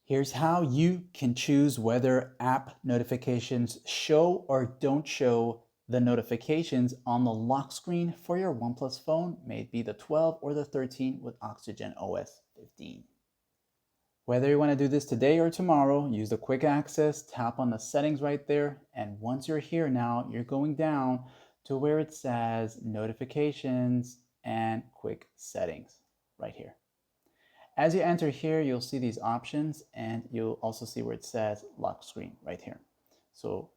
Here's how you can choose whether app notifications show or don't show the notifications on the lock screen for your OnePlus phone, may it be the 12 or the 13 with Oxygen OS 15. Whether you want to do this today or tomorrow, use the quick access, tap on the settings right there, and once you're here now, you're going down to where it says notifications and quick settings right here. As you enter here, you'll see these options and you'll also see where it says lock screen right here. So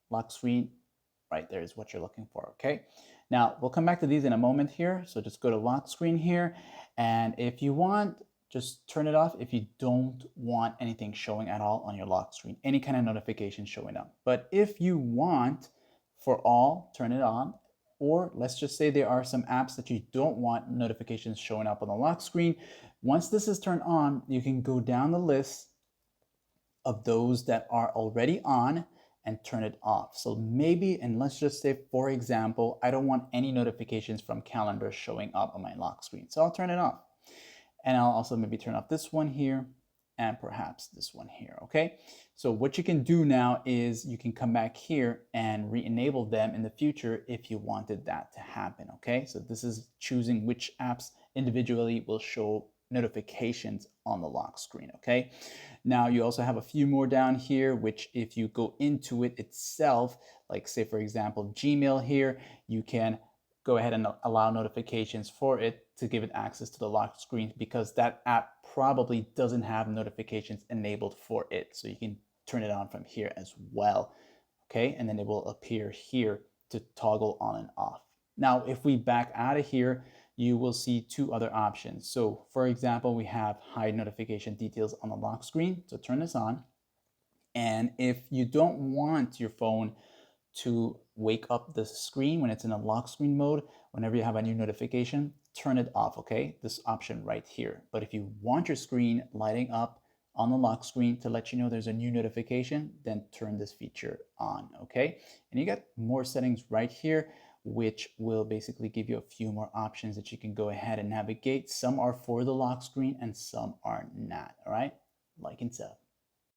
lock screen right there is what you're looking for, okay? Now, we'll come back to these in a moment here. So just go to lock screen here. And if you want, just turn it off if you don't want anything showing at all on your lock screen, any kind of notification showing up. But if you want for all, turn it on. Or let's just say there are some apps that you don't want notifications showing up on the lock screen. Once this is turned on, you can go down the list of those that are already on and turn it off. So maybe, and let's just say, for example, I don't want any notifications from calendar showing up on my lock screen. So I'll turn it off. And I'll also maybe turn off this one here and perhaps this one here, okay? So what you can do now is you can come back here and re-enable them in the future if you wanted that to happen, okay? So this is choosing which apps individually will show notifications on the lock screen, okay? Now you also have a few more down here, which if you go into it itself, like say for example, Gmail here, you can go ahead and allow notifications for it to give it access to the lock screen because that app probably doesn't have notifications enabled for it. So you can turn it on from here as well, okay? And then it will appear here to toggle on and off. Now, if we back out of here, you will see two other options. So for example, we have hide notification details on the lock screen. So turn this on. And if you don't want your phone to wake up the screen when it's in a lock screen mode, whenever you have a new notification, turn it off, okay? This option right here. But if you want your screen lighting up on the lock screen to let you know there's a new notification, then turn this feature on, okay? And you got more settings right here, which will basically give you a few more options that you can go ahead and navigate. Some are for the lock screen and some are not, all right? Like and sub.